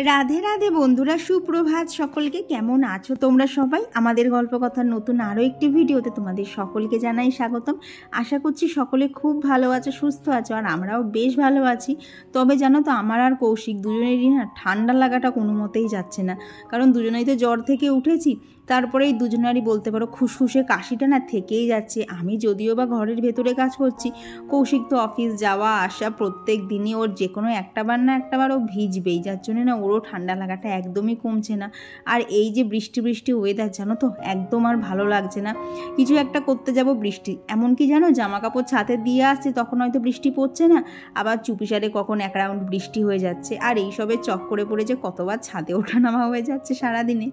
রাধে রাধে বন্ধুরা, সুপ্রভাত সকলকে। কেমন আছো তোমরা সবাই? আমাদের গল্প কথার নতুন আরও একটি ভিডিওতে তোমাদের সকলকে জানাই স্বাগতম। আশা করছি সকলে খুব ভালো আছো, সুস্থ আছো, আর আমরাও বেশ ভালো আছি। তবে জানো তো, আমার আর কৌশিক দুজনেরই না ঠান্ডা লাগাটা কোনো মতেই যাচ্ছে না। কারণ দুজনেই তো জ্বর থেকে উঠেছি, তারপরে এই দুজনেরই বলতে পারো খুসখুসে কাশিটা না থেকেই যাচ্ছে। আমি যদিও বা ঘরের ভেতরে কাজ করছি, কৌশিক তো অফিস যাওয়া আসা প্রত্যেক দিনই, ওর যে কোনো একটাবার না একটাবার ও ভিজবেই, যার জন্য না ওরও ঠান্ডা লাগাটা একদমই কমছে না। আর এই যে বৃষ্টি বৃষ্টি ওয়েদার, জানো তো একদম আর ভালো লাগছে না। কিছু একটা করতে যাব বৃষ্টি, এমনকি জানো জামা কাপড় ছাদে দিয়ে আসছি তখন হয়তো বৃষ্টি পড়ছে না, আবার চুপিসারে কখন এক রাউন্ড বৃষ্টি হয়ে যাচ্ছে। আর এইসবের চক্করে পড়েছে কতবার ছাদে ওঠা নামা হয়ে যাচ্ছে সারাদিনে।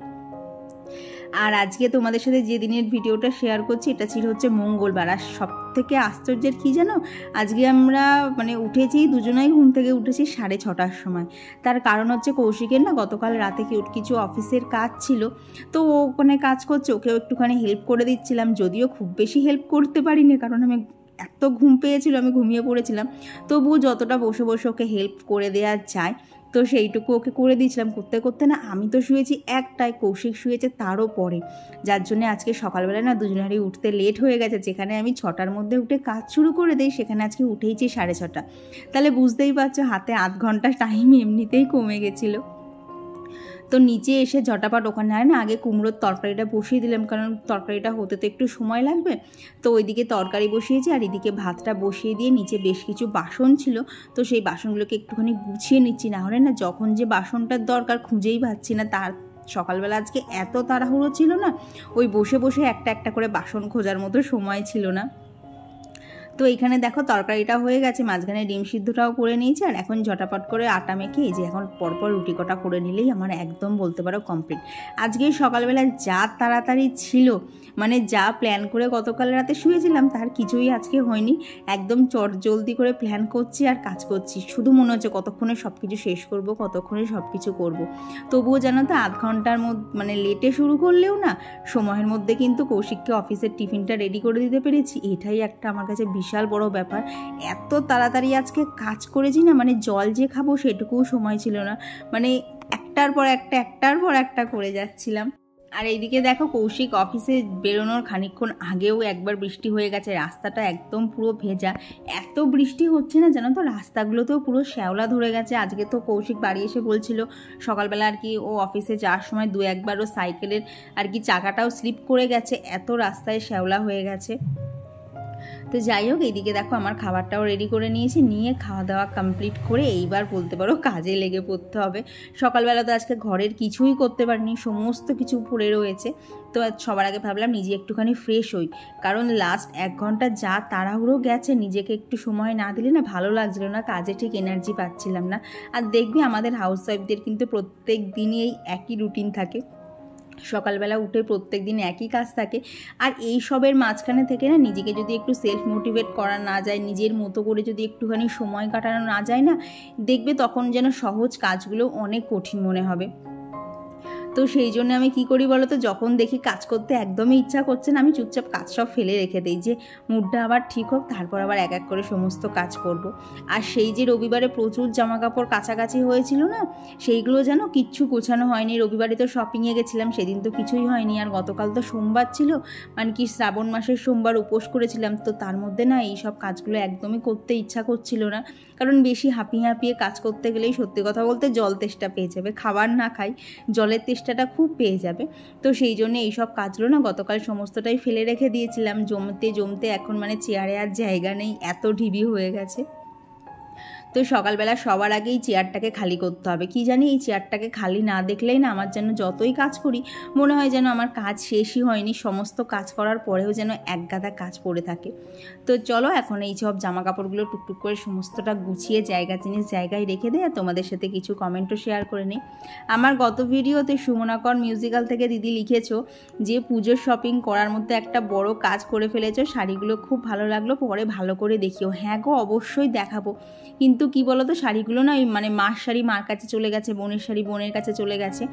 আর আজকে তোমাদের সাথে যে দিনের ভিডিওটা শেয়ার করছি এটা ছিল হচ্ছে মঙ্গলবার। আর সব থেকে আশ্চর্যের কী জানো, আজকে আমরা উঠেছি দুজনেই, ঘুম থেকে উঠেছি 6:30টার সময়। তার কারণ হচ্ছে কৌশিকের না গতকাল রাতে কিছু অফিসের কাজ ছিল, তো ও ওখানে কাজ করছে, ওকেও একটুখানি হেল্প করে দিচ্ছিলাম। যদিও খুব বেশি হেল্প করতে পারিনি, কারণ আমি এত ঘুম পেয়েছিল, আমি ঘুমিয়ে পড়েছিলাম। তবুও যতটা বসে বসে ওকে হেল্প করে দেওয়া যায় তো সেইটুকু ওকে করে দিয়েছিলাম। করতে করতে না আমি তো শুয়েছি 1টায়, কৌশিক শুয়েছে তারও পরে, যার জন্য আজকে সকালবেলা না দুজনেরই উঠতে লেট হয়ে গেছে। যেখানে আমি 6টার মধ্যে উঠে কাজ শুরু করে দিই, সেখানে আজকে উঠেইছি 6:30। তাহলে বুঝতেই পারছো হাতে আধ ঘন্টা টাইম এমনিতেই কমে গেছিলো। তো নিচে এসে ঝটাপট ওখানে হয় না আগে কুমড়োর তরকারিটা বসিয়ে দিলাম, কারণ তরকারিটা হতে তো একটু সময় লাগবে। তো ওইদিকে তরকারি বসিয়েছি আর এদিকে ভাতটা বসিয়ে দিয়ে নিচে বেশ কিছু বাসন ছিল, তো সেই বাসনগুলোকে একটুখানি গুছিয়ে নিচ্ছি। না হলে না যখন যে বাসনটার দরকার খুঁজেই পাচ্ছি না। তার সকালবেলা আজকে এত তাড়াহুড়ো ছিল না, ওই বসে বসে একটা একটা করে বাসন খোঁজার মতো সময় ছিল না। তো এইখানে দেখো তরকারিটা হয়ে গেছে, মাঝখানে ডিম সিদ্ধটাও করে নিয়েছি, আর এখন ঝটাপট করে আটা মেখে এই যে এখন পরপর রুটি কটা করে নিলেই আমার একদম বলতে পারো কমপ্লিট। আজকে সকালবেলা যা তাড়াতাড়ি ছিল, যা প্ল্যান করে গতকাল রাতে শুয়েছিলাম তার কিছুই আজকে হয়নি। একদম জলদি করে প্ল্যান করছি আর কাজ করছি, শুধু মনে হচ্ছে কতক্ষণে সব কিছু শেষ করব, কতক্ষণে সব কিছু করবো। তবুও জানো তো আধ ঘন্টার মধ্যে লেটে শুরু করলেও না সময়ের মধ্যে কিন্তু কৌশিককে অফিসের টিফিনটা রেডি করে দিতে পেরেছি। এটাই একটা আমার কাছে বিশাল বড় ব্যাপার। এত তাড়াতাড়ি আজকে কাজ করেছি না, জল যে খাবো সেটুকুও সময় ছিল না, একটার পর একটা করে যাচ্ছিলাম। আর এইদিকে দেখো কৌশিক অফিসে বেরোনোর খানিকক্ষণ আগেও একবার বৃষ্টি হয়ে গেছে, রাস্তাটা একদম পুরো ভেজা। এত বৃষ্টি হচ্ছে না জানো তো, রাস্তাগুলোতেও পুরো শ্যাওলা ধরে গেছে। আজকে তো কৌশিক বাড়ি এসে বলছিল সকালবেলা আর কি ও অফিসে যাওয়ার সময় 2-1বার ও সাইকেলের আর কি চাকাটাও স্লিপ করে গেছে, এত রাস্তায় শ্যাওলা হয়ে গেছে। তো যাই হোক, এইদিকে দেখো আমার খাবারটাও রেডি করে নিয়েছি, নিয়ে খাওয়া দাওয়া কমপ্লিট করে এইবার বলতে পারো কাজে লেগে পড়তে হবে। সকালবেলা তো আজকে ঘরের কিছুই করতে পারিনি, সমস্ত কিছু পড়ে রয়েছে। তো সবার আগে ভাবলাম নিজে একটুখানি ফ্রেশ হই, কারণ লাস্ট 1 ঘন্টা যা তাড়াহুড়ো গেছে, নিজেকে একটু সময় না দিলে না ভালো লাগছিল না, কাজে ঠিক এনার্জি পাচ্ছিলাম না। আর দেখবি আমাদের হাউসওয়াইফদের কিন্তু প্রত্যেক দিনই এই একই রুটিন থাকে, সকালবেলা উঠে প্রত্যেক দিন একই কাজ থাকে। আর এই সবের মাঝখানে থেকে না নিজেকে যদি একটু সেলফ মোটিভেট করা না যায়, নিজের মতো করে যদি একটুখানি সময় কাটানো না যায় না, দেখবে তখন যেন সহজ কাজগুলো অনেক কঠিন মনে হবে। তো সেই জন্য আমি কি করি বলো তো, যখন দেখি কাজ করতে একদমই ইচ্ছা করছে না, আমি চুপচাপ কাজ সব ফেলে রেখে দিই, যে মুডটা আবার ঠিক হোক, তারপর আবার এক এক করে সমস্ত কাজ করব। আর সেই যে রবিবারে প্রচুর জামা কাপড় কাছাকাছি হয়েছিল না, সেইগুলো যেন কিচ্ছু গোছানো হয়নি। রবিবারে তো শপিংয়ে গেছিলাম, সেদিন তো কিছুই হয়নি। আর গতকাল তো সোমবার ছিল, শ্রাবণ মাসের সোমবার উপোস করেছিলাম, তো তার মধ্যে না এই সব কাজগুলো একদমই করতে ইচ্ছা করছিল না। কারণ বেশি হাঁপিয়ে কাজ করতে গেলেই সত্যি কথা বলতে জল তেষ্টা পেয়ে যাবে, খাবার না খাই জলের তেষ্টাটা খুব পেয়ে যাবে। তো সেই জন্য এইসব কাজগুলো না গতকাল সমস্তটাই ফেলে রেখে দিয়েছিলাম। জমতে এখন চেয়ারে আর জায়গা নেই, এত ঢিবি হয়ে গেছে। তো সকালবেলা সবার আগেই চেয়ারটাকে খালি করতে হবে। কি জানি এই চেয়ারটাকে খালি না দেখলেই না আমার যেন যতই কাজ করি মনে হয় যেন আমার কাজ শেষই হয়নি, সমস্ত কাজ করার পরেও যেন একগাদা কাজ পড়ে থাকে। তো চলো এখন এই সব জামা কাপড়গুলো টুকটুক করে সমস্তটা গুছিয়ে জায়গায় রেখে দেয়, আর তোমাদের সাথে কিছু কমেন্টও শেয়ার করে নিই। আমার গত ভিডিওতে সুমনাকর মিউজিক্যাল থেকে দিদি লিখেছো যে পুজোর শপিং করার মধ্যে একটা বড় কাজ করে ফেলেছো, শাড়িগুলো খুব ভালো লাগলো, পরে ভালো করে দেখিও। হ্যাঁ গো, অবশ্যই দেখাবো, কিন্তু কিন্তু কি বলতো শাড়িগুলো না ওই মানে মার শাড়ি মার কাছে চলে গেছে, বোনের শাড়ি বোনের কাছে চলে গেছে।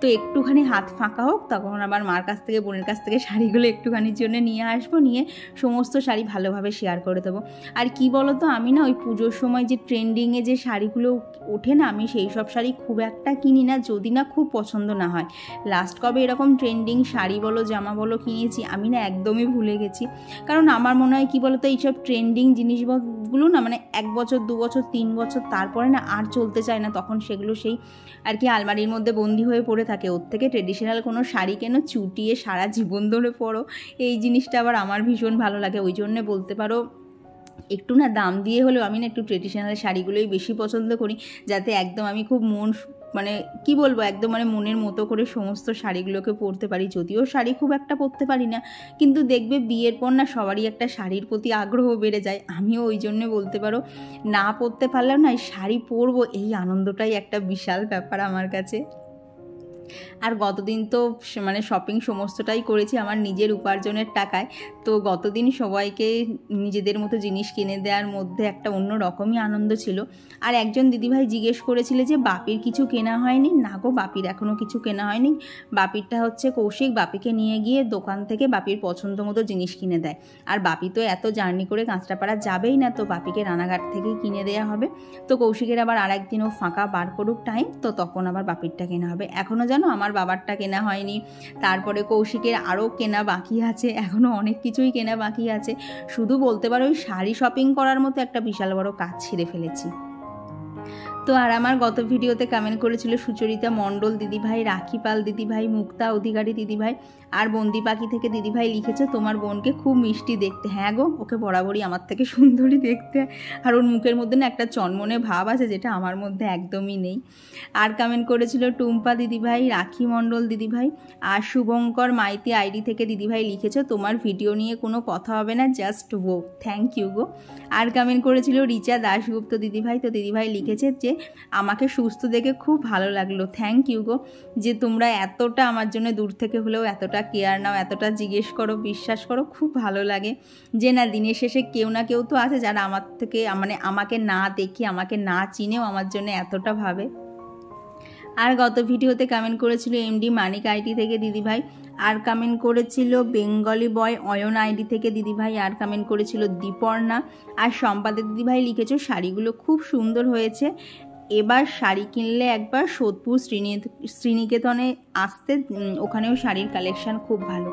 তো একটুখানি হাত ফাঁকা হোক তখন আবার মার কাছ থেকে বোনের কাছ থেকে শাড়িগুলো একটুখানির জন্য নিয়ে আসবো, নিয়ে সমস্ত শাড়ি ভালোভাবে শেয়ার করে দেবো। আর কি বলতো আমি না ওই পুজোর সময় যে ট্রেন্ডিংয়ে যে শাড়িগুলো ওঠে না, আমি সেই সব শাড়ি খুব একটা কিনি না যদি না খুব পছন্দ না হয়। লাস্ট কবে এরকম ট্রেন্ডিং শাড়ি বলো জামা বলো কিনেছি আমি না একদমই ভুলে গেছি। কারণ আমার মনে হয় কি বলতো এইসব ট্রেন্ডিং জিনিসগুলো না মানে 1 বছর 2 বছর 3 বছর তারপরে না আর চলতে চায় না, তখন সেগুলো সেই আর কি আলমারির মধ্যে বন্দি হয়ে পড়ে থাকে। ওর থেকে ট্রেডিশনাল কোনো শাড়ি কেন চুটিয়ে সারা জীবন ধরে পরো, এই জিনিসটা আবার আমার ভীষণ ভালো লাগে। ওই জন্যে বলতে পারো একটু না দাম দিয়ে হলেও আমি না একটু ট্রেডিশনাল শাড়িগুলোই বেশি পছন্দ করি, যাতে একদম আমি খুব মন মানে কি বলবো একদম মানে মনের মতো করে সমস্ত শাড়িগুলোকে পরতে পারি। যদিও শাড়ি খুব একটা পরতে পারি না, কিন্তু দেখবে বিয়ের পর না সবারই একটা শাড়ির প্রতি আগ্রহ বেড়ে যায়। আমিও ওই জন্যে বলতে পারো না পরতে পারলেও না শাড়ি পরবো এই আনন্দটাই একটা বিশাল ব্যাপার আমার কাছে। আর গতদিন তো মানে শপিং সমস্তটাই করেছি আমার নিজের উপার্জনের টাকায়। তো গতদিন সবাইকে নিজেদের মতো জিনিস কিনে দেওয়ার মধ্যে একটা অন্য রকমই আনন্দ ছিল। আর একজন দিদিভাই জিজ্ঞেস করেছিল যে বাপির কিছু কেনা হয়নি। না গো, বাপির এখনও কিছু কেনা হয়নি। বাপিরটা হচ্ছে কৌশিক বাপিকে নিয়ে গিয়ে দোকান থেকে বাপির পছন্দ মতো জিনিস কিনে দেয়। আর বাপি তো এত জার্নি করে কাঁচরাপাড়া যাবেই না, তো বাপিকে রানাঘাট থেকেই কিনে দেওয়া হবে। তো কৌশিকের আবার আরেকদিনও ফাঁকা বার করুক টাইম, তো তখন আবার বাপিরটা কেনা হবে। এখনও জানো আমার বাবারটা কেনা হয়নি, তারপরে কৌশিকের আরও কেনা বাকি আছে, এখনও অনেক কিছুই কেনা বাকি আছে। শুধু বলতে পারো ওই শাড়ি শপিং করার মতো একটা বিশাল বড় কাজ ছেড়ে ফেলেছি। তো আর আমার গত ভিডিওতে কমেন্ট করেছিল সুচরিতা মণ্ডল দিদিভাই, রাখি পাল দিদিভাই, মুক্তা অধিকারী দিদিভাই আর বন্দি পাখি থেকে দিদিভাই লিখেছে তোমার বোনকে খুব মিষ্টি দেখতে। হ্যাঁ গো, ওকে বরাবরই আমার থেকে সুন্দরী দেখতে, আর ওর মুখের মধ্যে না একটা চনমনে ভাব আছে যেটা আমার মধ্যে একদমই নেই। আর কমেন্ট করেছিল টুম্পা দিদিভাই, রাখি মণ্ডল দিদিভাই আর শুভঙ্কর মাইতি আইডি থেকে দিদিভাই লিখেছে তোমার ভিডিও নিয়ে কোনো কথা হবে না, just go. Thank you go. আর কমেন্ট করেছিল রিচা দাশগুপ্ত দিদিভাই, তো দিদিভাই লিখেছে যে আমাকে সুস্থ দেখে খুব ভালো লাগলো। থ্যাংক ইউ গো, যে তোমরা এতটা আমার জন্য দূর থেকে হলেও এতটা কেয়ার নাও, এতটা জিজ্ঞেস করো, বিশ্বাস করো, খুব ভালো লাগে যে না দিনের শেষে কেউ না কেউ তো আছে যারা আমার থেকে মানে আমাকে না দেখে আমাকে না চিনেও আমার জন্য এতটা ভাবে। আর গত ভিডিওতে কমেন্ট করেছিল এমডি মানিক আইডি থেকে দিদিভাই, আর কমেন্ট করেছিল বেঙ্গলি বয় অয়ন আইডি থেকে দিদিভাই, আর কমেন্ট করেছিল দীপর্ণা, আর সম্পাদে দিদিভাই লিখেছো শাড়িগুলো খুব সুন্দর হয়েছে, এবার শাড়ি কিনলে একবার সোদপুর শ্রীনিকেতনে আসতে, ওখানেও শাড়ির কালেকশান খুব ভালো।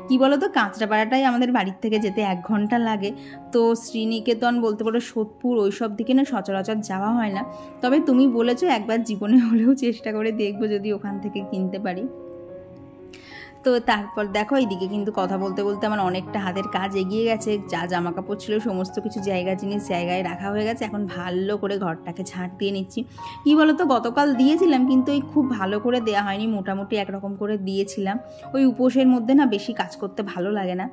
কি বলো তো কাঁচরাপাড়াটাই আমাদের বাড়ির থেকে যেতে 1 ঘন্টা লাগে, তো শ্রীনিকেতন বলতে পারো সোদপুর ওই সব দিকে না সচরাচর যাওয়া হয় না। তবে তুমি বলেছো একবার জীবনে হলেও চেষ্টা করে দেখবো যদি ওখান থেকে কিনতে পারি। তো তারপর দেখো এইদিকে কিন্তু কথা বলতে বলতে আমার অনেকটা হাতের কাজ এগিয়ে গেছে, যা জামা কাপড় ছিল সমস্ত কিছু জিনিস জায়গায় রাখা হয়ে গেছে। এখন ভালো করে ঘরটাকে ঝাঁট দিয়ে নিচ্ছি। কী বলো তো গতকাল দিয়েছিলাম কিন্তু ওই খুব ভালো করে দেওয়া হয়নি, মোটামুটি একরকম করে দিয়েছিলাম। ওই উপোসের মধ্যে না বেশি কাজ করতে ভালো লাগে না।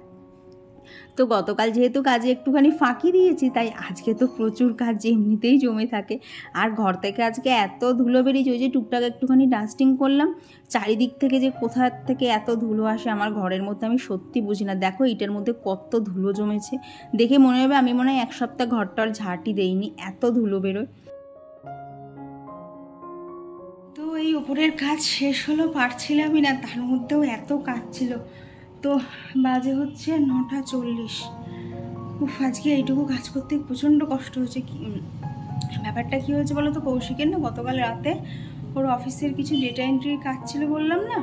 তো গতকাল যেহেতু কাজে একটুখানি ফাঁকি দিয়েছি, তাই আজকে তো প্রচুর কাজ এমনিতেই জমে থাকে। আর ঘর থেকে আজকে এত ধুলো বেরিয়েছে, ওই যে টুকটাক একটুখানি ডাস্টিং করলাম, চারিদিক থেকে যে কোথা থেকে এত ধুলো আসে আমার ঘরের মধ্যে আমি সত্যি বুঝি না। দেখো এটার মধ্যে কত ধুলো জমেছে, দেখে মনে হবে আমি মনে হয় 1 সপ্তাহ ঘরটার ঝাঁটি দেইনি, এত ধুলো বেরোয়। তো এই উপরের কাজ শেষ হলো, পারছিলামই না, তার মধ্যেও এত কাজ ছিল। তো বাজে হচ্ছে 9:40। আজকে এইটুকু কাজ করতে প্রচণ্ড কষ্ট হয়েছে। ব্যাপারটা কী হয়েছে বলো তো, কৌশিকের না গতকাল রাতে ওর অফিসের কিছু ডেটা এন্ট্রির কাজ ছিল বললাম না,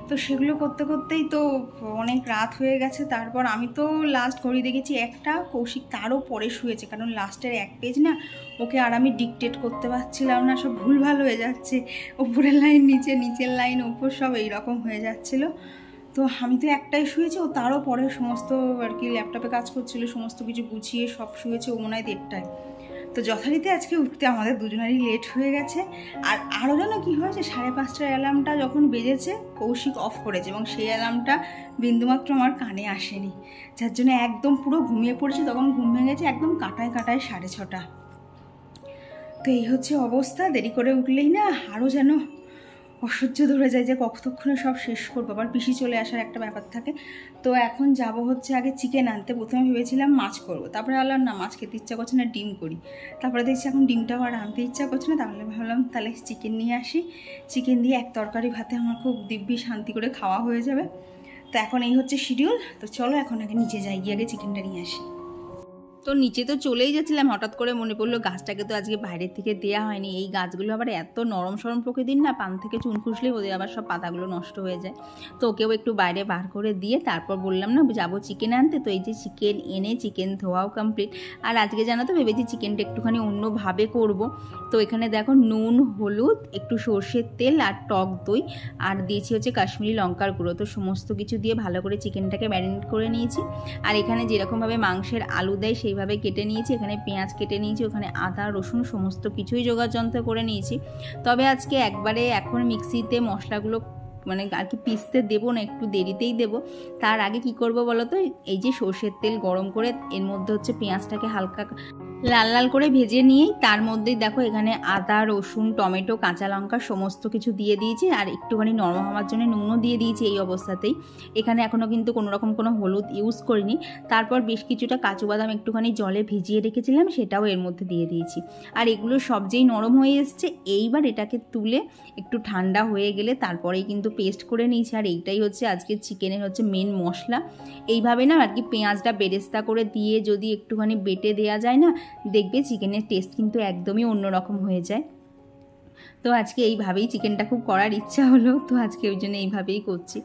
তো সেগুলো করতে করতেই তো অনেক রাত হয়ে গেছে। তারপর আমি তো লাস্ট ঘড়ি দেখেছি 1টা, কৌশিক তারও পরে শুয়েছে, কারণ লাস্টের 1 পেজ না ওকে আর আমি ডিকটেট করতে পারছিলাম না, সব ভুলভাল হয়ে যাচ্ছে, ওপরের লাইন নিচে, নিচের লাইন ওপর, সব এইরকম হয়ে যাচ্ছিলো। তো আমি তো একটাই শুয়েছি, ও তারও পরে সমস্ত আর কি ল্যাপটপে কাজ করছিল, সমস্ত কিছু গুছিয়ে সব শুয়েছে, ও মনে হয় 1:30টায়। তো যথারীতি আজকে উঠতে আমাদের দুজনেরই লেট হয়ে গেছে। আর আরও যেন কী হয়েছে, 5:30টার অ্যালার্মটা যখন বেজেছে কৌশিক অফ করেছে, এবং সেই অ্যালার্মটা বিন্দুমাত্র আমার কানে আসেনি, যার জন্য একদম পুরো ঘুমিয়ে পড়েছি। তখন ঘুম ভেঙে গেছে একদম কাটায় 6:30। তো এই হচ্ছে অবস্থা, দেরি করে উঠলেই না আরও যেন অসহ্য ধরে যায় যে কতক্ষণে সব শেষ করবো, আবার পিসি চলে আসার একটা ব্যাপার থাকে। তো এখন যাব হচ্ছে আগে চিকেন আনতে। প্রথমে ভেবেছিলাম মাছ করবো, তারপরে ভাবলাম না মাছ খেতে ইচ্ছা করছে না, ডিম করি। তারপরে দেখছি এখন ডিমটাও আর আনতে ইচ্ছা করছে না, তাহলে ভাবলাম তাহলে চিকেন নিয়ে আসি। চিকেন দিয়ে এক তরকারি ভাতে আমার খুব দিব্যি শান্তি করে খাওয়া হয়ে যাবে। তো এখন এই হচ্ছে শিডিউল। তো চলো এখন আগে নিচে যাই, গিয়ে আগে চিকেনটা নিয়ে আসি। তো নিচে তো চলেই যাচ্ছিলাম, হঠাৎ করে মনে পড়লো গাছটাকে তো আজকে বাইরের থেকে দেওয়া হয়নি। এই গাছগুলো আবার এত নরম সরম প্রকৃতির না, পান থেকে চুন খুসলেই ওদের আবার সব পাতাগুলো নষ্ট হয়ে যায়। তো ওকেও একটু বাইরে বার করে দিয়ে তারপর বললাম না যাবো চিকেন আনতে। তো এই যে চিকেন এনে চিকেন ধোয়াও কমপ্লিট। আর আজকে জানো তো ভেবেছি চিকেনটা একটুখানি অন্যভাবে করব। তো এখানে দেখো নুন, হলুদ, একটু সর্ষের তেল আর টক দই আর দিয়েছি হচ্ছে কাশ্মীরি লঙ্কার গুঁড়ো। তো সমস্ত কিছু দিয়ে ভালো করে চিকেনটাকে ম্যারিনেট করে নিয়েছি। আর এখানে যেরকমভাবে মাংসের আলু দেয় সেইভাবে কেটে নিয়েছি। এখানে পেঁয়াজ কেটে নিয়েছি, ওখানে আদা রসুন সমস্ত কিছুই যোগাযন্ত্র করে নিয়েছি। তবে আজকে একবারে এখন মিক্সিতে মশলাগুলো মানে আর কি পিসতে দেবো না, একটু দেরিতেই দেবো। তার আগে কি করব বলো তো, এই যে সর্ষের তেল গরম করে এর মধ্যে হচ্ছে পেঁয়াজটাকে হালকা লাল লাল করে ভেজে নিয়েই তার মধ্যেই দেখো এখানে আদা রসুন টমেটো কাঁচা লঙ্কা সমস্ত কিছু দিয়ে দিয়েছি। আর একটুখানি নরম হওয়ার জন্য নুনও দিয়ে দিয়েছি এই অবস্থাতেই। এখানে এখনও কিন্তু কোনোরকম কোনো হলুদ ইউজ করিনি। তারপর বেশ কিছুটা কাজু বাদাম একটুখানি জলে ভিজিয়ে রেখেছিলাম, সেটাও এর মধ্যে দিয়ে দিয়েছি। আর এগুলো সব যেই নরম হয়ে এসছে, এইবার এটাকে তুলে একটু ঠান্ডা হয়ে গেলে তারপরেই কিন্তু পেস্ট করে নিয়েছি। আর এইটাই হচ্ছে আজকের চিকেনের হচ্ছে মেন মশলা। এইভাবে না আর কি পেঁয়াজটা বেরেস্তা করে দিয়ে যদি একটুখানি বেটে দেওয়া যায় না, দেখবে চিকেনের টেস্ট কিন্তু একদমই অন্যরকম হয়ে যায়। তো আজকে এইভাবেই চিকেনটা খুব করার ইচ্ছা হলো, তো আজকে ওই জন্য এইভাবেই করছি।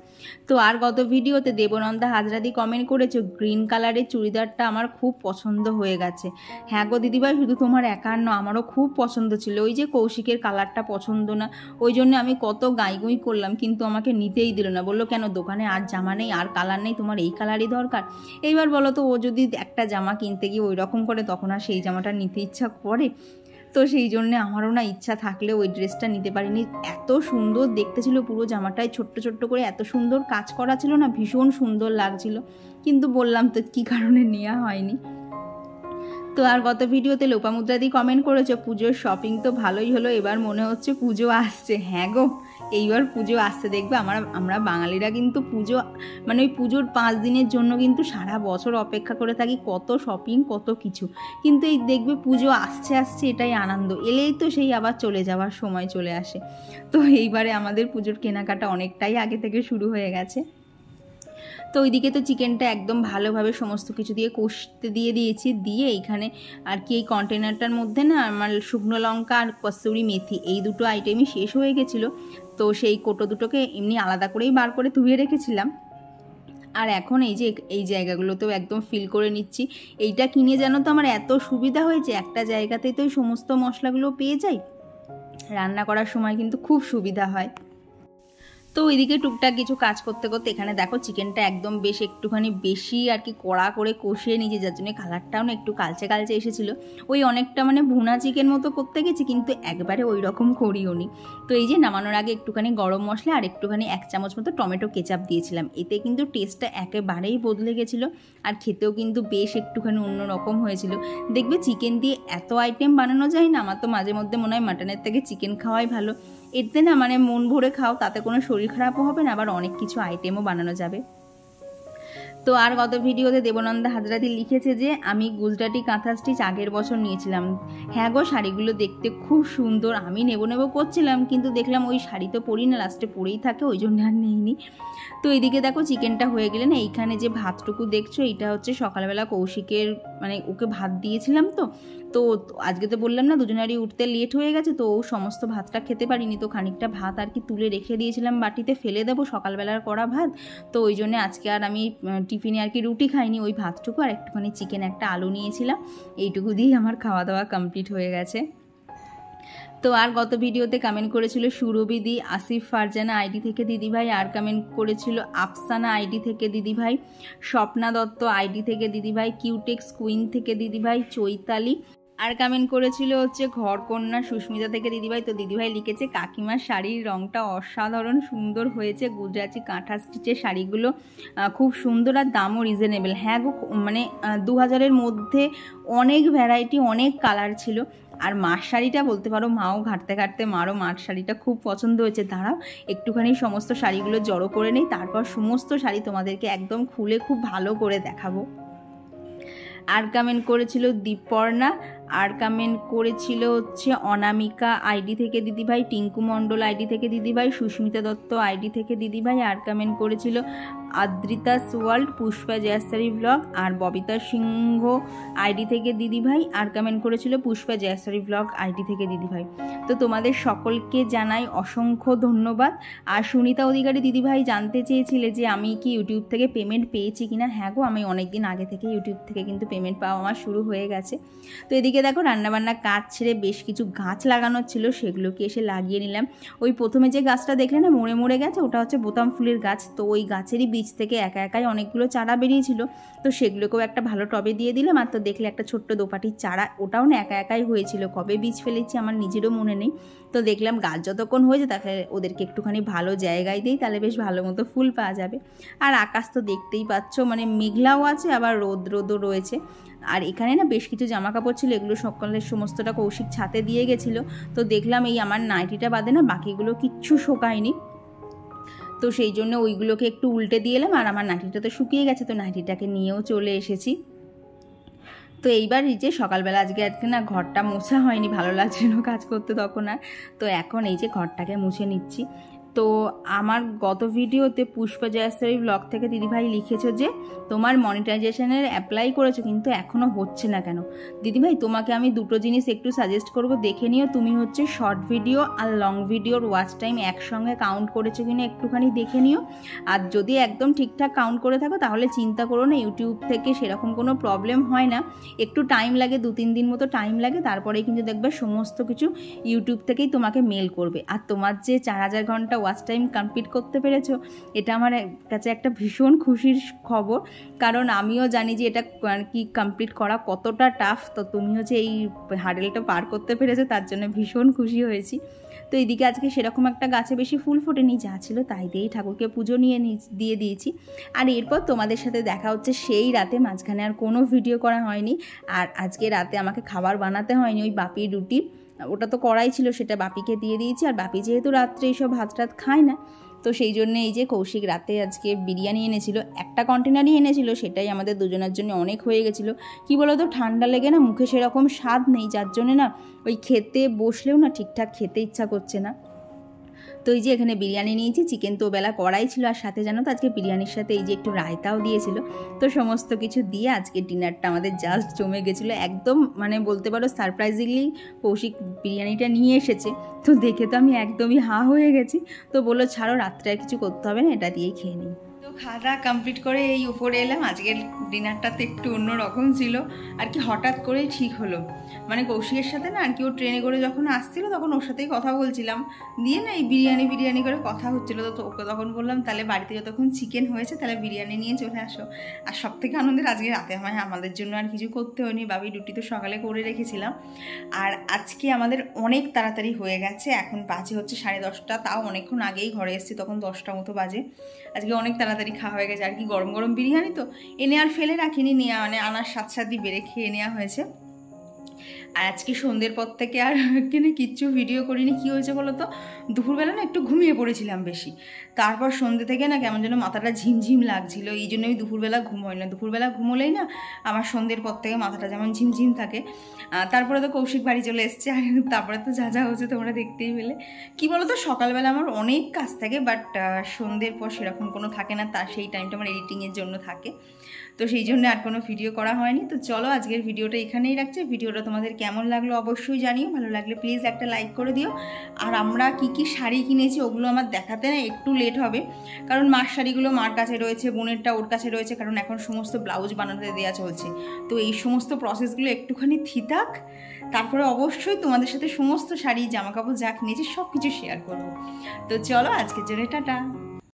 তো আর গত ভিডিওতে দেবনন্দা হাজরাদি কমেন্ট করেছো গ্রিন কালারের চুড়িদারটা আমার খুব পছন্দ হয়ে গেছে। হ্যাঁ গো দিদিভাই, শুধু তোমার একার নয়, আমারও খুব পছন্দ ছিল। ওই যে কৌশিকের কালারটা পছন্দ না, ওই জন্য আমি কত গাইগুই করলাম, কিন্তু আমাকে নিতেই দিল না। বললো কেন দোকানে আর জামা নেই, আর কালার নেই, তোমার এই কালারই দরকার। এইবার বলো তো, ও যদি একটা জামা কিনতে গিয়ে ওই রকম করে, তখন আর সেই জামাটা নিতে ইচ্ছা করে? তো সেই জন্যে আমারও না ইচ্ছা থাকলেও ওই ড্রেসটা নিতে পারিনি। এত সুন্দর দেখতে ছিল, পুরো জামাটায় ছোট্ট ছোট্ট করে এত সুন্দর কাজ করা ছিল না, ভীষণ সুন্দর লাগছিল। কিন্তু বললাম তো কী কারণে নেওয়া হয়নি। তো আর গত ভিডিওতে লোপামুদ্রাদি কমেন্ট করেছো পুজোর শপিং তো ভালোই হলো, এবার মনে হচ্ছে পুজো আসছে। হ্যাঁ গো, এইবার পুজো আসতে দেখবে। আমরা বাঙালিরা কিন্তু পুজো মানে ওই পুজোর 5 দিনের জন্য কিন্তু সারা বছর অপেক্ষা করে থাকি, কত শপিং কত কিছু। কিন্তু এই দেখবে পুজো আসছে আসছে, এটাই আনন্দ। এলেই তো সেই আবার চলে যাওয়ার সময় চলে আসে। তো এইবারে আমাদের পুজোর কেনাকাটা অনেকটাই আগে থেকে শুরু হয়ে গেছে। তো ওইদিকে তো চিকেনটা একদম ভালোভাবে সমস্ত কিছু দিয়ে কষতে দিয়ে দিয়েছি। দিয়ে এইখানে আর কি এই কন্টেনারটার মধ্যে না আমার শুকনো লঙ্কা আর কস্তুরি মেথি এই দুটো আইটেমই শেষ হয়ে গেছিলো। তো সেই কোটো দুটোকে এমনি আলাদা করেই বার করে ধুয়ে রেখেছিলাম। আর এখন এই যে এই জায়গাগুলোতেও একদম ফিল করে নিচ্ছি। এইটা কিনে জানো তো আমার এত সুবিধা হয়েছে, একটা জায়গাতেই তো সমস্ত মশলাগুলো পেয়ে যাই, রান্না করার সময় কিন্তু খুব সুবিধা হয়। তো ওইদিকে টুকটাক কিছু কাজ করতে করতে এখানে দেখো চিকেনটা একদম বেশ একটুখানি বেশি আর কি কড়া করে কষিয়ে নিয়েছি, যার জন্য কালারটাও না একটু কালচে কালচে এসেছিলো। ওই অনেকটা মানে ভুনা চিকেন মতো করতে গেছি, কিন্তু একবারে ওই রকম করিও নি। তো এই যে নামানোর আগে একটুখানি গরম মশলা আর একটুখানি 1 চামচ মতো টমেটো কেচাপ দিয়েছিলাম। এতে কিন্তু টেস্টটা একেবারেই বদলে গেছিলো, আর খেতেও কিন্তু বেশ একটুখানি অন্যরকম হয়েছিল। দেখবে চিকেন দিয়ে এত আইটেম বানানো যায় না, আমার তো মাঝে মধ্যে মনে হয় মাটনের থেকে চিকেন খাওয়াই ভালো। এতে না মানে মন ভরে খাও, তাতে কোনো শরীর খারাপও হবে না, আবার অনেক কিছু আইটেমও বানানো যাবে। তো আর গত ভিডিওতে দেবনন্দা হাজরাদি লিখেছে যে আমি গুজরাটি কাঁথা স্টিচ আগের বছর নিয়েছিলাম। হ্যাঁ গো, শাড়িগুলো দেখতে খুব সুন্দর। আমি নেবো করছিলাম, কিন্তু দেখলাম ওই শাড়ি তো পরি না, লাস্টে পরেই থাকে, ওই জন্য আর নেইনি। তো এইদিকে দেখো চিকেনটা হয়ে গেলে না, এইখানে যে ভাতটুকু দেখছো এটা হচ্ছে সকালবেলা কৌশিকের মানে ওকে ভাত দিয়েছিলাম। তো আজকে তো বললাম না দুজনেরই উঠতে লেট হয়ে গেছে, তো ও সমস্ত ভাতটা খেতে পারিনি। তো খানিকটা ভাত আর কি তুলে রেখে দিয়েছিলাম বাটিতে, ফেলে দেবো সকালবেলার করা ভাত। তো ওই জন্য আজকে আর আমি টিফিনে আর কি রুটি খাইনি, ওই ভাতটুকু আর একটুখানি চিকেন একটা আলু নিয়েছিলাম, এইটুকু দিয়েই আমার খাওয়া দাওয়া কমপ্লিট হয়ে গেছে। তো আর গত ভিডিওতে কমেন্ট করেছিল সুরভিদি, আসিফ ফারজানা আইডি থেকে দিদিভাই, আর কমেন্ট করেছিল আফসানা আইডি থেকে দিদিভাই, স্বপ্না দত্ত আইডি থেকে দিদিভাই, কিউটেক্স কুইন থেকে দিদিভাই, চৈতালি, আর কমেন্ট করেছিল হচ্ছে ঘরকন্যা সুস্মিতা থেকে দিদিভাই। তো দিদিভাই লিখেছে কাকিমার শাড়ির রঙটা অসাধারণ সুন্দর হয়েছে, গুজরাটি কাঁথা স্টিচের শাড়িগুলো খুব সুন্দর আর দামও রিজনেবল। হ্যাঁ গো, মানে 2000-এর মধ্যে অনেক ভ্যারাইটি, অনেক কালার ছিল। আর মার শাড়িটা বলতে পারো মাও ঘাটতে ঘাটতে মারও মার শাড়িটা খুব পছন্দ হয়েছে। দাঁড়াও একটুখানি সমস্ত শাড়িগুলো জড়ো করে নেই, তারপর সমস্ত শাড়ি তোমাদেরকে একদম খুলে খুব ভালো করে দেখাবো। আর কমেন্ট করেছিল দীপর্ণা, আর কমেন্ট করেছিল হচ্ছে অনামিকা আইডি থেকে দিদিভাই, টিঙ্কু মণ্ডল আইডি থেকে দিদিভাই, সুস্মিতা দত্ত আইডি থেকে দিদিভাই। আর কমেন্ট করেছিল আদ্রিতাস ওয়ার্ল্ড, পুষ্পা জয়াসারি ব্লগ আর ববিতা সিংহ আইডি থেকে দিদিভাই। আর কমেন্ট করেছিল পুষ্পা জয়াসারি ব্লগ আইডি থেকে দিদিভাই। তো তোমাদের সকলকে জানাই অসংখ্য ধন্যবাদ। আর সুনিতা অধিকারী দিদিভাই জানতে চেয়েছিলে যে আমি কি ইউটিউব থেকে পেমেন্ট পেয়েছি কিনা। হ্যাঁ গো, আমি অনেক দিন আগে থেকে ইউটিউব থেকে কিন্তু পেমেন্ট পাওয়া আমার শুরু হয়ে গেছে। তো এদিকে দেখো রান্নাবান্না কাজ ছেড়ে বেশ কিছু গাছ লাগানোর ছিল, সেগুলোকে এসে লাগিয়ে নিলাম। ওই প্রথমে যে গাছটা দেখলে না মরে মরে গেছে, ওটা হচ্ছে বোতাম ফুলের গাছ। তো ওই গাছেরই বীজ থেকে একা একাই অনেকগুলো চারা বেরিয়েছিল, তো সেগুলোকেও একটা ভালো টবে দিয়ে দিলাম। আর তো দেখলে একটা ছোট্ট দোপাটির চারা, ওটাও না একা একাই হয়েছিল। কবে বীজ ফেলেছি আমার নিজেরও মনে নেই। তো দেখলাম গাছ যতক্ষণ হয়েছে তাকে ওদেরকে একটুখানি ভালো জায়গায় দিই, তাহলে বেশ ভালো মতো ফুল পাওয়া যাবে। আর আকাশ তো দেখতেই পাচ্ছ, মানে মেঘলাও আছে আবার রোদও রয়েছে। আর এখানে না বেশ কিছু জামা কাপড় ছিল, এগুলো সকালের সমস্তটা কৌশিক ছাতে দিয়ে গেছিলো। তো দেখলাম এই আমার নাইটিটা বাদে না বাকিগুলো কিচ্ছু শোকায়নি, তো সেই জন্য ওইগুলোকে একটু উল্টে দিয়ে এলাম। আর আমার নাইটিটা তো শুকিয়ে গেছে, তো নাইটিটাকে নিয়েও চলে এসেছি। তো এইবার এই যে সকালবেলা আজকে না ঘরটা মোছা হয়নি, ভালো লাগছিল কাজ করতে তখন আর। তো এখন এই যে ঘরটাকে মুছে নিচ্ছি। তো আমার গত ভিডিওতে পুষ্পা জয়াসারি ব্লগ থেকে দিদিভাই লিখেছো যে তোমার মনিটাইজেশনের অ্যাপ্লাই করেছো কিন্তু এখনও হচ্ছে না কেন। দিদিভাই তোমাকে আমি দুটো জিনিস একটু সাজেস্ট করব, দেখে নিও। তুমি হচ্ছে শর্ট ভিডিও আর লং ভিডিওর ওয়াচ টাইম একসঙ্গে কাউন্ট করেছো কিনা একটুখানি দেখে নিও। আর যদি একদম ঠিকঠাক কাউন্ট করে থাকো তাহলে চিন্তা করো না, ইউটিউব থেকে সেরকম কোনো প্রবলেম হয় না। একটু টাইম লাগে, 2-3 দিন মতো টাইম লাগে, তারপরেই কিন্তু দেখবে সমস্ত কিছু ইউটিউব থেকেই তোমাকে মেল করবে। আর তোমার যে 4000 ঘন্টা ওয়াচ টাইম কমপ্লিট করতে পেরেছো, এটা আমার কাছে একটা ভীষণ খুশির খবর। কারণ আমিও জানি যে এটা কি কমপ্লিট করা কতটা টাফ। তো তুমি হচ্ছে এই হার্ডেলটা পার করতে পেরেছো, তার জন্য ভীষণ খুশি হয়েছি। তো এদিকে আজকে সেরকম একটা গাছে বেশি ফুল ফোটেনি, যা ছিল তাই দিয়েই ঠাকুরকে পুজো দিয়ে দিয়েছি। আর এরপর তোমাদের সাথে দেখা হচ্ছে সেই রাতে, মাঝখানে আর কোনো ভিডিও করা হয়নি। আর আজকে রাতে আমাকে খাবার বানাতে হয়নি, ওই বাপির রুটি ওটা তো করাই ছিল, সেটা বাপিকে দিয়ে দিয়েছি। আর বাপি যেহেতু রাত্রে এইসব ভাত টাত খায় না, তো সেই জন্য এই যে কৌশিক রাতে আজকে বিরিয়ানি এনেছিল, একটা কন্টেনারই এনেছিল, সেটাই আমাদের দুজনের জন্য অনেক হয়ে গেছিলো। কি বলো তো, ঠান্ডা লেগে না মুখে সেরকম স্বাদ নেই, যার জন্যে না ওই খেতে বসলেও না ঠিকঠাক খেতে ইচ্ছা করছে না। তো এই যে এখানে বিরিয়ানি নিয়েছি, চিকেন তো বেলা করাই ছিল, আর সাথে জানো তো আজকে বিরিয়ানির সাথে এই যে একটু রায়তাও দিয়েছিল। তো সমস্ত কিছু দিয়ে আজকে ডিনারটা আমাদের জাস্ট জমে গেছিলো একদম, মানে বলতে পারো সারপ্রাইজিংলি কৌশিক বিরিয়ানিটা নিয়ে এসেছে। তো দেখে তো আমি একদমই হা হয়ে গেছি। তো বললো ছাড়ো, রাত্রে আর কিছু করতে হবে না, এটা দিয়েই খেয়ে নিই। তো খাওয়া দাওয়া কমপ্লিট করে এই উপরে এলাম। আজকের ডিনারটা তো একটু অন্যরকম ছিল আর কি, হঠাৎ করেই ঠিক হলো। মানে কৌশিকের সাথে না আর কি, ও ট্রেনে করে যখন আসছিল তখন ওর সাথেই কথা বলছিলাম, দিয়ে না এই বিরিয়ানি করে কথা হচ্ছিলো। তো ওকে তখন বললাম তাহলে বাড়িতে যতক্ষণ চিকেন হয়েছে তাহলে বিরিয়ানি নিয়ে চলে আসো। আর সব থেকে আনন্দের আজকে রাতে আমাদের জন্য আর কিছু করতে হয়নি, বাবি রুটি তো সকালে করে রেখেছিলাম। আর আজকে আমাদের অনেক তাড়াতাড়ি হয়ে গেছে, এখন বাজে হচ্ছে 10:30, তাও অনেকক্ষণ আগেই ঘরে এসেছি, তখন 10টা মতো বাজে। আজকে অনেক তাড়াতাড়ি খাওয়া হয়ে গেছে আর কি, গরম গরম বিরিয়ানি তো এনে আর ফেলে রাখিনি, মানে আনার সাথে বেড়ে খেয়ে নেওয়া হয়েছে। আর আজকে সন্ধ্যের পর থেকে আর কিনে কিচ্ছু ভিডিও করিনি। কী হয়েছে বলো তো, দুপুরবেলা না একটু ঘুমিয়ে পড়েছিলাম বেশি, তারপর সন্ধ্যে থেকে না কেমন যেন মাথাটা ঝিমঝিম লাগছিল, এই জন্য আমি দুপুরবেলা ঘুমোই না। দুপুরবেলা ঘুমোলেই না আমার সন্ধ্যের পর থেকে মাথাটা যেমন ঝিমঝিম থাকে। তারপরে তো কৌশিক বাড়ি চলে এসছে, আর তারপরে তো যা হচ্ছে তোমরা দেখতেই পেলে। কী বলো তো, সকালবেলা আমার অনেক কাজ থাকে, বাট সন্ধ্যের পর সেরকম কোনো থাকে না, তার সেই টাইমটা আমার এডিটিংয়ের জন্য থাকে। তো সেই জন্য আর কোনো ভিডিও করা হয়নি। তো চলো আজকের ভিডিওটা এখানেই রাখছি। ভিডিওটা তোমাদের কেমন লাগলো অবশ্যই জানিও, ভালো লাগলে প্লিজ একটা লাইক করে দিও। আর আমরা কি শাড়ি কিনেছি ওগুলো আমার দেখাতে না একটু লেট হবে, কারণ মার শাড়িগুলো মার কাছে রয়েছে, বোনেরটা ওর কাছে রয়েছে, কারণ এখন সমস্ত ব্লাউজ বানাতে দেওয়া চলছে। তো এই সমস্ত প্রসেসগুলো একটুখানি থিতাক, তারপরে অবশ্যই তোমাদের সাথে সমস্ত শাড়ি জামাকাপড় যা কিনেছি সব কিছু শেয়ার করবো। তো চলো আজকের জন্য টাটা।